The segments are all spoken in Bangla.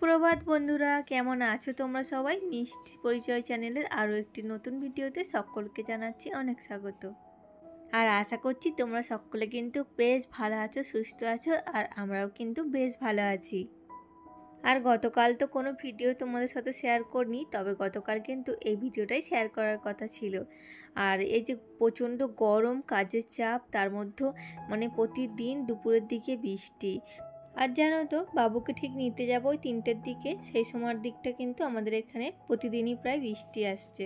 সুপ্রভাত বন্ধুরা, কেমন আছো তোমরা সবাই? মিষ্টি পরিচয় চ্যানেলের আরও একটি নতুন ভিডিওতে সকলকে জানাচ্ছি অনেক স্বাগত। আর আশা করছি তোমরা সকলে কিন্তু বেশ ভালো আছো, সুস্থ আছো, আর আমরাও কিন্তু বেশ ভালো আছি। আর গতকাল তো কোনো ভিডিও তোমাদের সাথে শেয়ার করিনি, তবে গতকাল কিন্তু এই ভিডিওটাই শেয়ার করার কথা ছিল। আর এই যে প্রচণ্ড গরম, কাজের চাপ, তার মধ্যে প্রতিদিন দুপুরের দিকে বৃষ্টি। আর জানো তো, বাবুকে ঠিক নিতে যাব ওই 3টের দিকে, সেই সময়ের দিকটা কিন্তু আমাদের এখানে প্রতিদিনই প্রায় বৃষ্টি আসছে।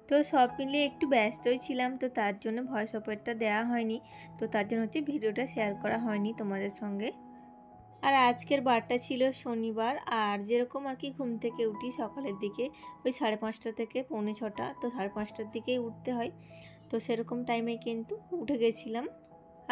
তো সব মিলিয়ে একটু ব্যস্তই ছিলাম, তো তার জন্য ভয়েস ওভারটা দেওয়া হয়নি, তো তার জন্য ভিডিওটা শেয়ার করা হয়নি তোমাদের সঙ্গে। আর আজকের বারটা ছিল শনিবার, আর যেরকম ঘুম থেকে উঠি সকালের দিকে ওই 5:30 থেকে 5:45, তো 5:30টার দিকেই উঠতে হয়, তো সেরকম টাইমে কিন্তু উঠে গেছিলাম।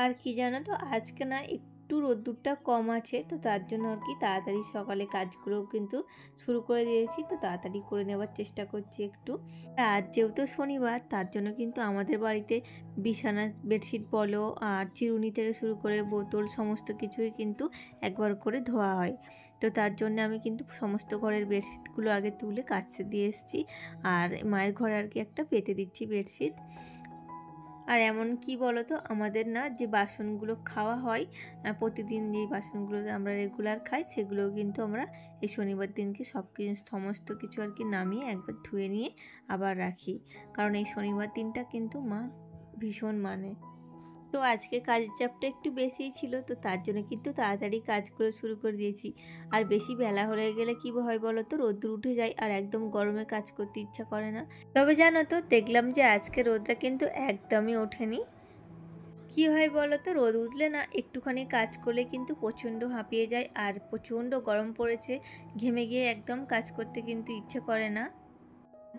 আর কি জানো তো, আজকে না একটু রোদ্দুরটা কম আছে, তো তার জন্য তাড়াতাড়ি সকালে কাজগুলো কিন্তু শুরু করে দিয়েছি, তো তাড়াতাড়ি করে নেওয়ার চেষ্টা করছি একটু। আর আজ যেহেতু শনিবার, তার জন্য কিন্তু আমাদের বাড়িতে বিছানা বেডশিট বলো আর চিরুনি থেকে শুরু করে বোতল সমস্ত কিছুই কিন্তু একবার করে ধোয়া হয়। তো তার জন্য আমি কিন্তু সমস্ত ঘরের বেডশিটগুলো আগে তুলে কাচতে দিয়ে এসেছি, আর মায়ের ঘরে একটা পেতে দিচ্ছি বেডশিট। আর এমন কি বলো তো, আমাদের না যে বাসনগুলো খাওয়া হয় প্রতিদিন, যে বাসনগুলো আমরা রেগুলার খাই, সেগুলো কিন্তু আমরা এই শনিবার দিনকে সমস্ত কিছু নামিয়ে একবার ধুয়ে নিয়ে আবার রাখি, কারণ এই শনিবার দিনটা কিন্তু মা ভীষণ মানে। তো আজকে কাজের চাপটা একটু বেশিই ছিল, তো তার জন্য কিন্তু তাড়াতাড়ি কাজগুলো শুরু করে দিয়েছি। আর বেশি বেলা হয়ে গেলে কি হয় বলো তো, রোদ্দুর উঠে যায় আর একদম গরমে কাজ করতে ইচ্ছা করে না। তবে জানো তো, দেখলাম যে আজকে রোদটা কিন্তু একদমই ওঠেনি। কি হয় বলো তো, রোদ উঠলে না একটুখানি কাজ করলে কিন্তু প্রচণ্ড হাঁপিয়ে যায়, আর প্রচণ্ড গরম পড়েছে, ঘেমে গিয়ে একদম কাজ করতে কিন্তু ইচ্ছে করে না।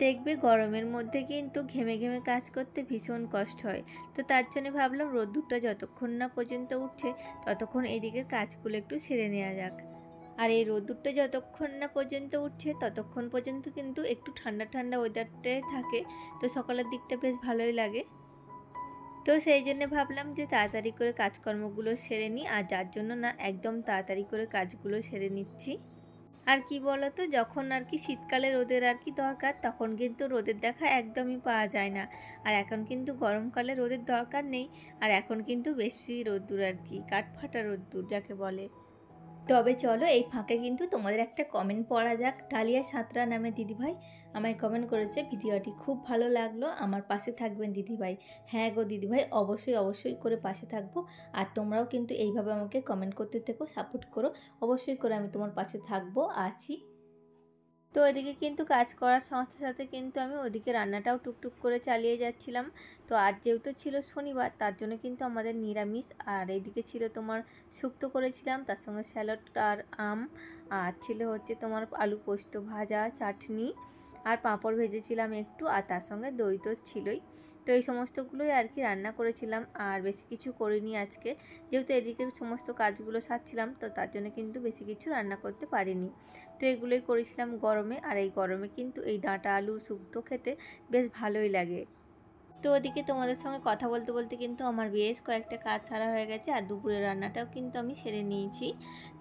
দেখবে গরমের মধ্যে কিন্তু ঘেমে ঘেমে কাজ করতে ভীষণ কষ্ট হয়। তো তার জন্য ভাবলাম রোদ্দুরটা যতক্ষণ না পর্যন্ত উঠছে, ততক্ষণ এদিকের কাজগুলো একটু সেরে নেওয়া যাক। আর এই রোদ্দুরটা যতক্ষণ না পর্যন্ত উঠছে, ততক্ষণ পর্যন্ত কিন্তু একটু ঠান্ডা ঠান্ডা ওয়েদারটাই থাকে, তো সকালের দিকটা বেশ ভালোই লাগে। তো সেই জন্য ভাবলাম যে তাড়াতাড়ি করে কাজকর্মগুলো সেরে নিই, আর যার জন্য না একদম তাড়াতাড়ি করে কাজগুলো সেরে নিচ্ছি। আর কি বলতো, যখন শীতকালে রোদের দরকার, তখন কিন্তু রোদের দেখা একদমই পাওয়া যায় না। আর এখন কিন্তু গরমকালে রোদের দরকার নেই, আর এখন কিন্তু বেশি রোদ্দুর, কাঠফাটা রোদ্দুর যাকে বলে। তবে চলো, এই ফাঁকে কিন্তু তোমাদের একটা কমেন্ট পড়া যাক। ডালিয়া সাঁতরা নামে দিদিভাই আমায় কমেন্ট করেছে, ভিডিওটি খুব ভালো লাগলো, আমার পাশে থাকবেন দিদিভাই। হ্যাঁ গো দিদিভাই, অবশ্যই অবশ্যই করে পাশে থাকবো। আর তোমরাও কিন্তু এইভাবে আমাকে কমেন্ট করতে থেকো, সাপোর্ট করো, অবশ্যই করে আমি তোমার পাশে থাকবো, আছি। তো এদিকে কিন্তু কাজ করার সাথে সাথে কিন্তু আমি ওদিকে রান্নাটাও টুকটুক করে চালিয়ে যাচ্ছিলাম। তো আজ যেহেতু ছিল শনিবার, তার জন্য কিন্তু আমাদের নিরামিষ। আর এইদিকে ছিল তোমার শুক্তো করেছিলাম, তার সঙ্গে স্যালাড আর আম, আর ছিল তোমার আলু পোস্ত ভাজা, চাটনি, আর পাঁপড় ভেজেছিলাম একটু, আর তার সঙ্গে দই তো ছিলই। তো এই সমস্তগুলোই রান্না করেছিলাম, আর বেশি কিছু করিনি আজকে, যেহেতু এদিকে সমস্ত কাজগুলো সারছিলাম, তো তার জন্য কিন্তু বেশি কিছু রান্না করতে পারিনি। তো এগুলোই করেছিলাম গরমে, আর এই গরমে কিন্তু এই ডাঁটা আলুর শুক্তো খেতে বেশ ভালোই লাগে। তো ওদিকে তোমাদের সঙ্গে কথা বলতে বলতে কিন্তু আমার বেশ কয়েকটা কাজ সারা হয়ে গেছে, আর দুপুরের রান্নাটাও কিন্তু আমি সেরে নিয়েছি।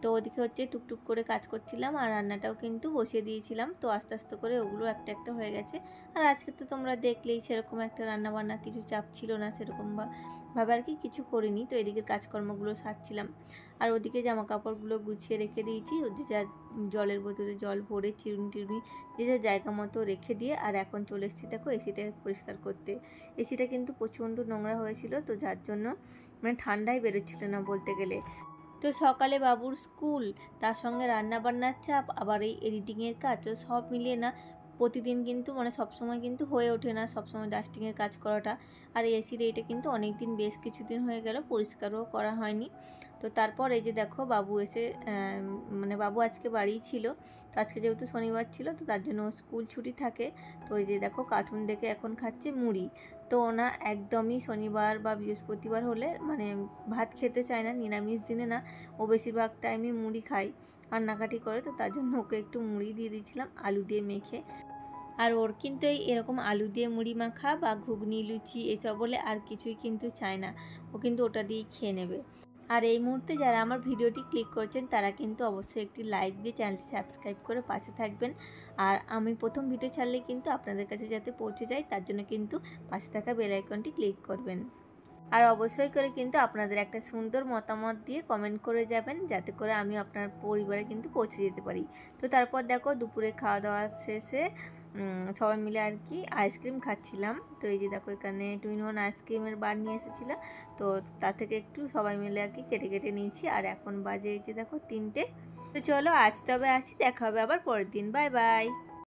তো ওদিকে টুকটুক করে কাজ করছিলাম, আর রান্নাটাও কিন্তু বসিয়ে দিয়েছিলাম, তো আস্তে আস্তে করে ওগুলো একটা একটা হয়ে গেছে। আর আজকে তো তোমরা দেখলেই সেরকম একটা রান্না বান্নার কিছু চাপ ছিল না, সেরকম ভাবে কিছু করিনি। তো এদিকের কাজকর্মগুলো সারছিলাম, আর ওদিকে জামা কাপড়গুলো গুছিয়ে রেখে দিয়েছি, যে যা জলের বোতলে জল ভরে চিরুনি টিরুনি যে যা জায়গা মতো রেখে দিয়ে, আর এখন চলে এসেছি দেখো এসিটা পরিষ্কার করতে। এসিটা কিন্তু প্রচণ্ড নোংরা হয়েছিল, তো যার জন্য ঠান্ডাই বেরোচ্ছিল না বলতে গেলে। তো সকালে বাবুর স্কুল, তার সঙ্গে রান্না বান্নার চাপ, আবার এই এডিটিংয়ের কাজ, তো সব মিলিয়ে না প্রতিদিন কিন্তু সবসময় কিন্তু হয়ে ওঠে না সবসময় ডাস্টিংয়ের কাজ করাটা। আর এসির এইটা কিন্তু অনেক দিন, বেশ কিছুদিন হয়ে গেল পরিষ্কারও করা হয়নি। তো তারপর এই যে দেখো বাবু এসে বাবু আজকে বাড়িই ছিল, তো আজকে যেহেতু শনিবার ছিল, তো তার জন্য স্কুল ছুটি থাকে। তো এই যে দেখো কার্টুন দেখে এখন খাচ্ছে মুড়ি। তো না একদমই শনিবার বা বৃহস্পতিবার হলে ভাত খেতে চায় না, নিরামিষ দিনে না ও বেশিরভাগ টাইমই মুড়ি খায়, কান্নাকাটি করে, তো তার জন্য ওকে একটু মুড়ি দিয়ে দিয়েছিলাম আলু দিয়ে মেখে। আর ওর কিন্তু এরকম আলু দিয়ে মুড়ি মাখা বা ঘুগনি লুচি এসব বলে আর কিছুই কিন্তু চায় না, ও কিন্তু ওটা দিয়েই খেয়ে নেবে। আর এই মুহূর্তে যারা আমার ভিডিওটি ক্লিক করেছেন তারা কিন্তু অবশ্যই একটি লাইক দিয়ে চ্যানেলটি সাবস্ক্রাইব করে পাশে থাকবেন। আর আমি প্রথম ভিডিও ছাড়লে কিন্তু আপনাদের কাছে যাতে পৌঁছে যায় তার জন্য কিন্তু পাশে থাকা বেল আইকনটি ক্লিক করবেন। আর অবশ্যই করে কিন্তু আপনাদের একটা সুন্দর মতামত দিয়ে কমেন্ট করে যাবেন, যাতে করে আমি আপনার পরিবারে কিন্তু পৌঁছে যেতে পারি। তো তারপর দেখো দুপুরে খাওয়া দাওয়া শেষে সবাই মিলে আর কি আইসক্রিম খাচ্ছিলাম। তো এই যে দেখো এখানে 2-in-1 আইসক্রিমের বার নিয়ে এসেছিলো, তো তার থেকে একটু সবাই মিলে আর কি কেটে কেটে নিয়েছি। আর এখন বাজে এই যে দেখো 3টে। তো চলো আজ তবে আসি, দেখা হবে আবার পরের দিন। Bye bye.